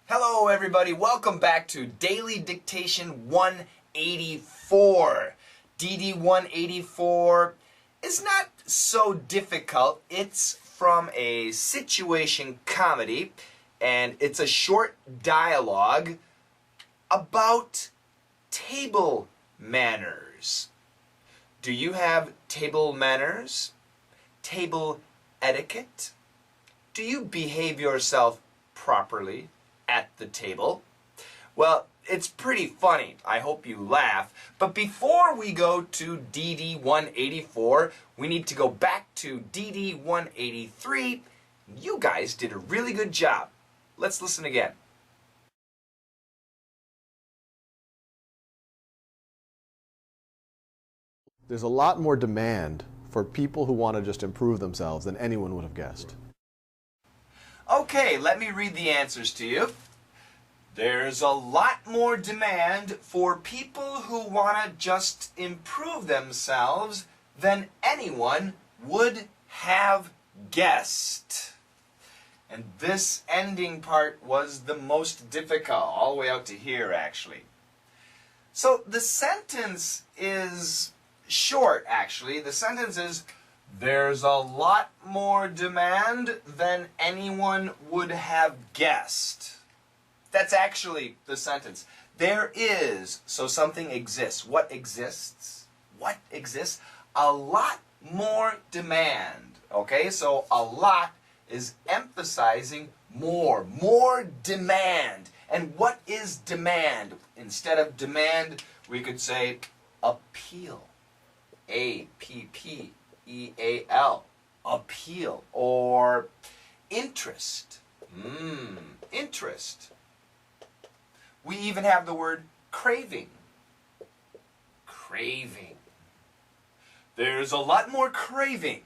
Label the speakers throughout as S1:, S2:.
S1: Hello everybody, welcome back to Daily Dictation 184. DD 184 is not so difficult. It's from a situation comedy and it's a short dialogue about table manners. Do you have table manners? Table etiquette? Do you behave yourself properly at the table? Well, it's pretty funny. I hope you laugh. But before we go to DD 184, we need to go back to DD 183. You guys did a really good job. Let's listen again.
S2: There's a lot more demand for people who want to just improve themselves than anyone would have guessed.
S1: Okay, let me read the answers to you. There's a lot more demand for people who want to just improve themselves than anyone would have guessed. And this ending part was the most difficult, all the way out to here actually. So the sentence is short actually. The sentence is, there's a lot more demand than anyone would have guessed. That's actually the sentence. There is, so something exists. What exists? What exists? A lot more demand. Okay, so a lot is emphasizing more. More demand. And what is demand? Instead of demand, we could say appeal. A-P-P-E-A-L. Appeal. Or interest. Interest. We even have the word craving. Craving. There's a lot more craving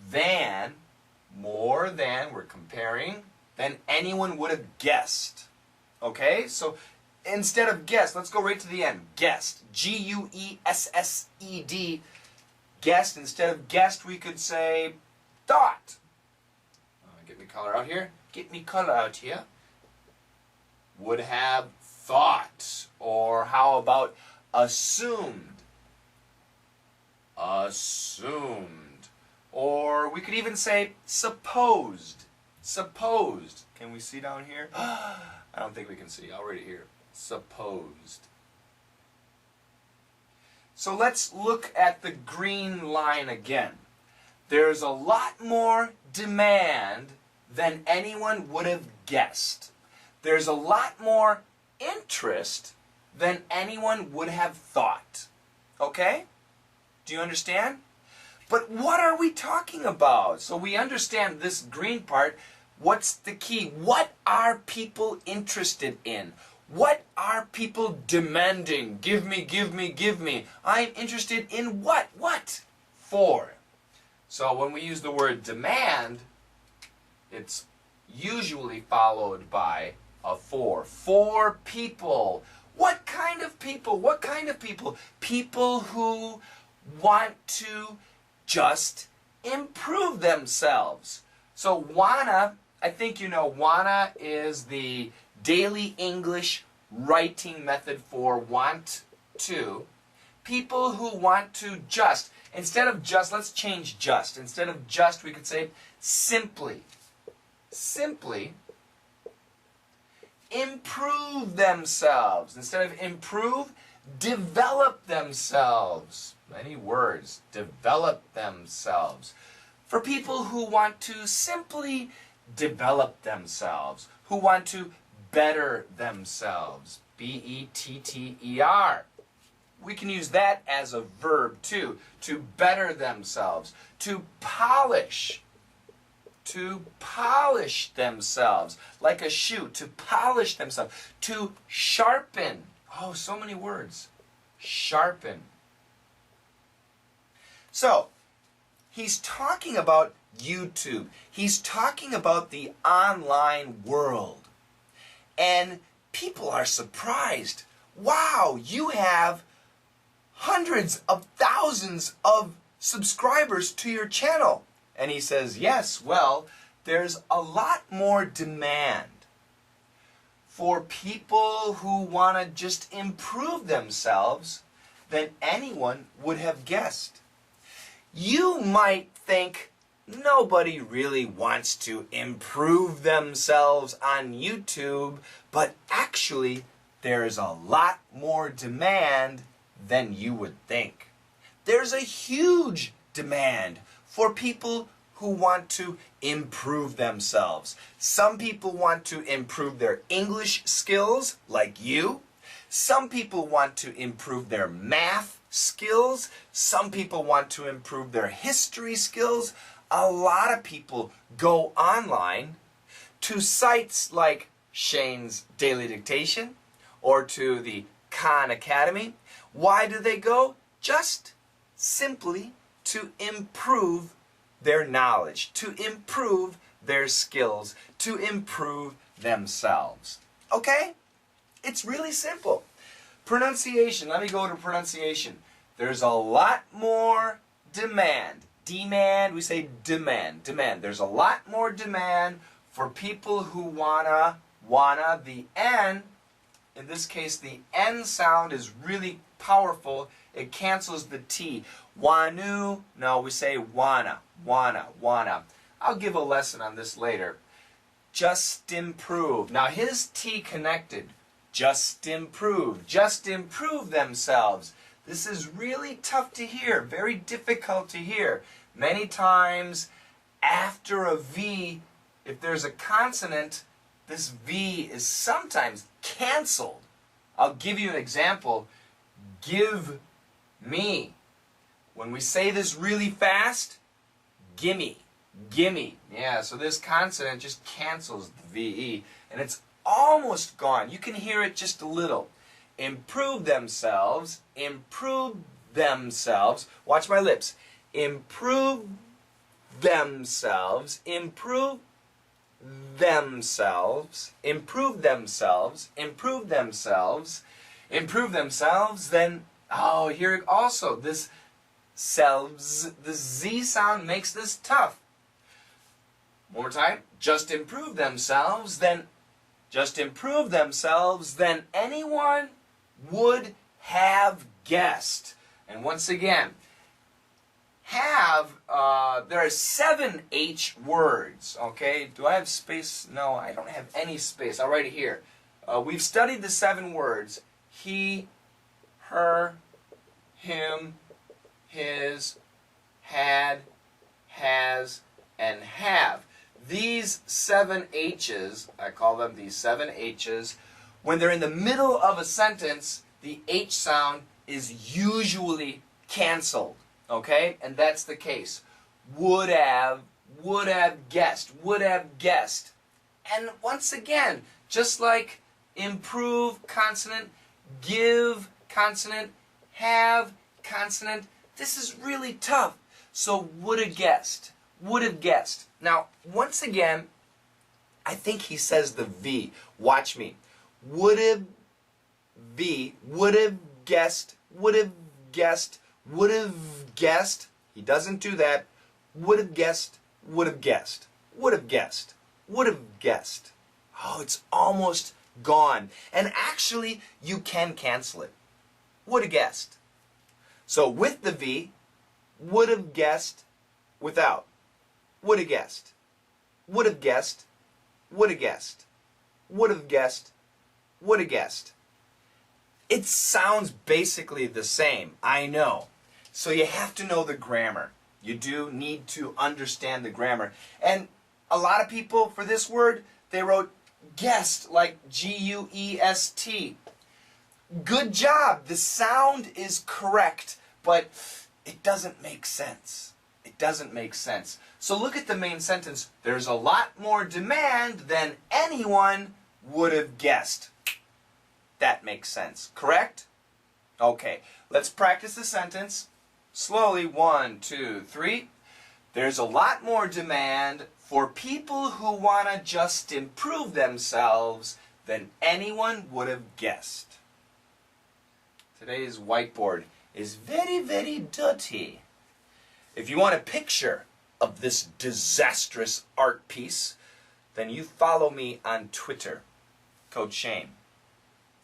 S1: than, more than, we're comparing, than anyone would have guessed. Okay? So instead of guessed, let's go right to the end. Guessed. G-U-E-S-S-E-D. Guessed. Instead of guessed, we could say thought. Get me color out here. Get me color out here. Would have thought. Or how about assumed? Assumed. Or we could even say supposed. Supposed. Can we see down here? I don't think we can see. I'll write it here. Supposed. So let's look at the green line again. There's a lot more demand than anyone would have guessed. There's a lot more interest than anyone would have thought. Okay? Do you understand? But what are we talking about? So we understand this green part. What's the key? What are people interested in? What are people demanding? Give me, give me, give me. I'm interested in what? What? For. So when we use the word demand, it's usually followed by a for. For people. What kind of people? What kind of people? People who want to just improve themselves. So wanna, I think you know, wanna is the daily English writing method for want to. People who want to just. Instead of just, let's change just. Instead of just, we could say simply. Simply improve themselves. Instead of improve, develop themselves. Many words. Develop themselves. For people who want to simply develop themselves, who want to better themselves. B-E-T-T-E-R. We can use that as a verb too. To better themselves. To polish. To polish themselves. Like a shoe. To polish themselves. To sharpen. Oh, so many words. Sharpen. So, he's talking about YouTube. He's talking about the online world. And people are surprised. Wow, you have hundreds of thousands of subscribers to your channel. And he says, yes, well, there's a lot more demand for people who want to just improve themselves than anyone would have guessed. You might think nobody really wants to improve themselves on YouTube, but actually there's a lot more demand than you would think. There's a huge demand for people who want to improve themselves. Some people want to improve their English skills, like you. Some people want to improve their math skills. Some people want to improve their history skills. A lot of people go online to sites like Shane's Daily Dictation or to the Khan Academy. Why do they go? Just simply to improve their knowledge, to improve their skills, to improve themselves. Okay? It's really simple. Pronunciation. Let me go to pronunciation. There's a lot more demand. Demand, we say demand. Demand. There's a lot more demand for people who wanna, the N, in this case the N sound is really powerful. It cancels the T. Wanu, no, we say wanna. I'll give a lesson on this later. Just improve. Now his T connected. Just improve themselves. This is really tough to hear, very difficult to hear. Many times after a V, if there's a consonant, this V is sometimes canceled. I'll give you an example. Give me. When we say this really fast, gimme, gimme. Yeah, so this consonant just cancels the VE, and it's almost gone. You can hear it just a little. Improve themselves, improve themselves. Watch my lips. Improve themselves, improve themselves, improve themselves, improve themselves, improve themselves. Then, oh, here also, this selves, the Z sound makes this tough. One more time. Just improve themselves, then just improve themselves than anyone would have guessed. And once again, there are 7 H words, okay? Do I have space? No, I don't have any space. I'll write it here. We've studied the 7 words. He, her, him, his, had, has, and have. These 7 H's, I call them these 7 H's, when they're in the middle of a sentence, the H sound is usually canceled, okay? And that's the case. Would have guessed, would have guessed. And once again, just like improve, consonant, give, consonant, have, consonant, this is really tough. So would have guessed, would have guessed. Now, once again, I think he says the V. Watch me. Would have V, would have guessed, would have guessed, would have guessed. He doesn't do that. Would have guessed, would have guessed, would have guessed, would have guessed. Oh, it's almost gone. And actually, you can cancel it. Would have guessed. So with the V, would have guessed without. Would have guessed. Would have guessed. Would have guessed. Would have guessed. Would have guessed. It sounds basically the same, I know. So you have to know the grammar. You do need to understand the grammar. And a lot of people, for this word, they wrote guessed, like G-U-E-S-T. Good job. The sound is correct, but it doesn't make sense. It doesn't make sense. So look at the main sentence. There's a lot more demand than anyone would have guessed. That makes sense. Correct? Okay. Let's practice the sentence. Slowly. 1, 2, 3. There's a lot more demand for people who want to just improve themselves than anyone would have guessed. Today's whiteboard is very, very dirty. If you want a picture of this disastrous art piece, then you follow me on Twitter. Coach Shane.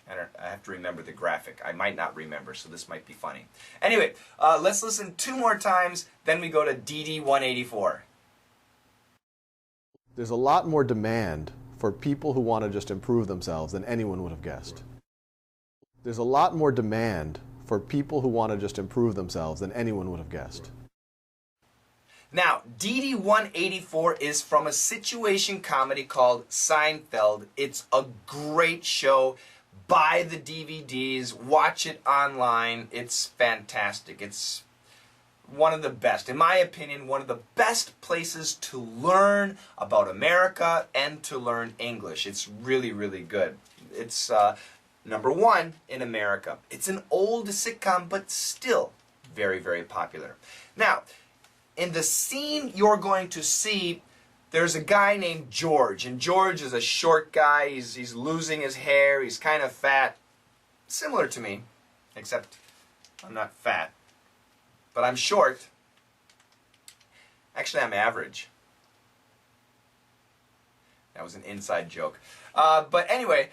S1: I have to remember the graphic. I might not remember, so this might be funny. Anyway, let's listen 2 more times, then we go to DD 184.
S2: There's a lot more demand for people who want to just improve themselves than anyone would have guessed. There's a lot more demand for people who want to just improve themselves than anyone would have guessed.
S1: Now, DD 184 is from a situation comedy called Seinfeld. It's a great show. Buy the DVDs, watch it online. It's fantastic. It's one of the best, in my opinion, one of the best places to learn about America and to learn English. It's really, really good. It's #1 in America. It's an old sitcom, but still very, very popular. Now, in the scene you're going to see, there's a guy named George, and George is a short guy. He's losing his hair. He's kind of fat, similar to me, except I'm not fat, but I'm short. Actually, I'm average. That was an inside joke. But anyway,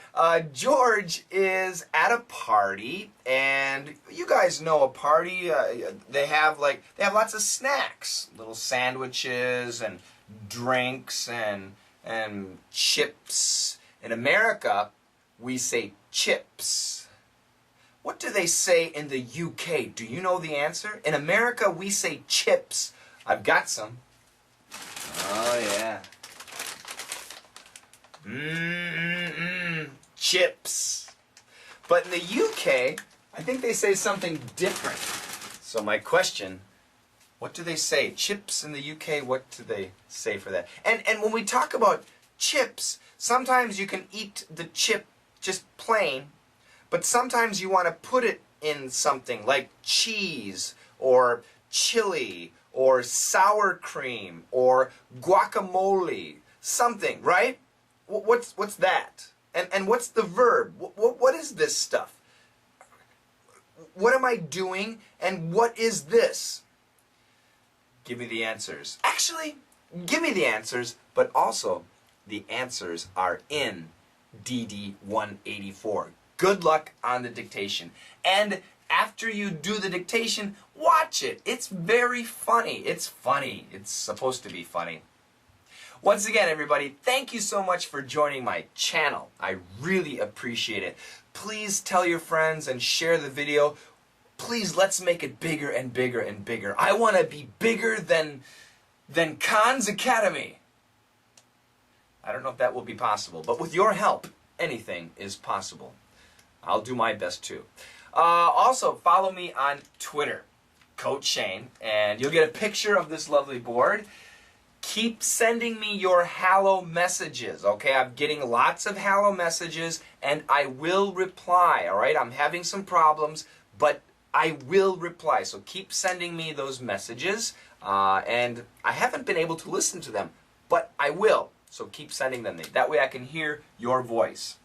S1: George is at a party, and you guys know a party. They have lots of snacks, little sandwiches and drinks and chips. In America, we say chips. What do they say in the UK? Do you know the answer? In America, we say chips. I've got some. Oh, yeah. Chips. But in the UK, I think they say something different. So my question, what do they say? Chips in the UK, what do they say for that? And when we talk about chips, sometimes you can eat the chip just plain, but sometimes you want to put it in something like cheese or chili or sour cream or guacamole, something, right? What's that? And what's the verb? What is this stuff? What am I doing, and what is this? Give me the answers. Actually, give me the answers, but also the answers are in DD 184. Good luck on the dictation. And after you do the dictation, watch it. It's very funny. It's funny. It's supposed to be funny. Once again, everybody, thank you so much for joining my channel. I really appreciate it. Please tell your friends and share the video. Please, let's make it bigger and bigger and bigger. I want to be bigger than Khan's Academy. I don't know if that will be possible, but with your help, anything is possible. I'll do my best too. Also, follow me on Twitter, Coach Shane, and you'll get a picture of this lovely board. Keep sending me your hello messages, okay? I'm getting lots of hello messages, and I will reply, all right? I'm having some problems, but I will reply. So keep sending me those messages, and I haven't been able to listen to them, but I will. So keep sending them. That way I can hear your voice.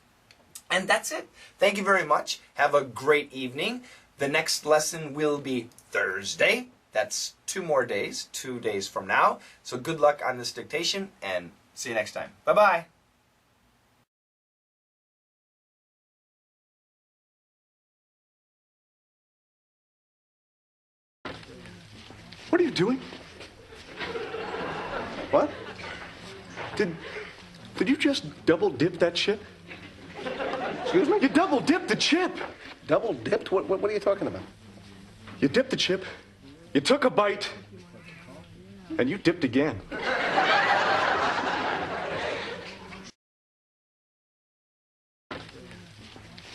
S1: And that's it. Thank you very much. Have a great evening. The next lesson will be Thursday. That's 2 more days, 2 days from now. So good luck on this dictation, and see you next time. Bye-bye.
S3: What are you doing? What? Did you just double dip that chip? Excuse me? You double dipped the chip.
S4: Double dipped? What are you talking about?
S3: You dipped the chip, you took a bite, and you dipped again.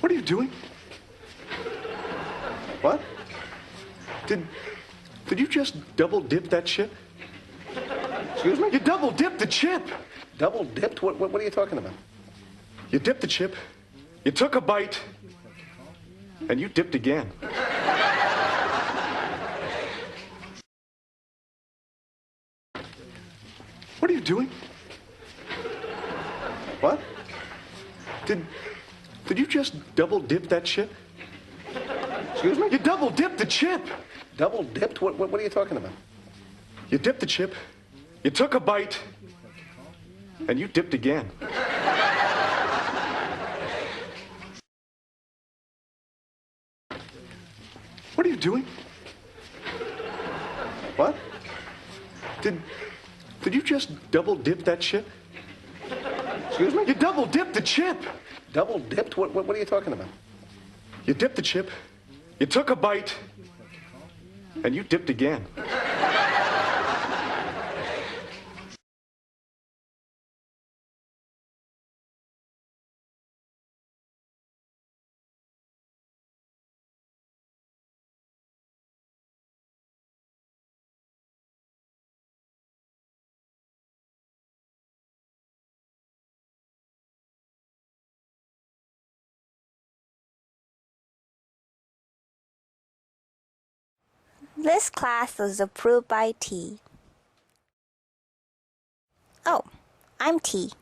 S3: What are you doing?
S4: What?
S3: Did you just double dip that chip?
S4: Excuse me?
S3: You double dipped the chip.
S4: Double dipped? What are you talking about?
S3: You dipped the chip, you took a bite, and you dipped again. What are you doing?
S4: What?
S3: Did you just double dip that chip?
S4: Excuse me?
S3: You double dipped the chip.
S4: Double dipped? What are you talking about?
S3: You dipped the chip, you took a bite, and you dipped again. doing?
S4: What?
S3: Did you just double dip that chip?
S4: Excuse me?
S3: You double dipped the chip.
S4: Double dipped? What are you talking about?
S3: You dipped the chip, you took a bite, and you dipped again.
S5: This class was approved by T. Oh, I'm T.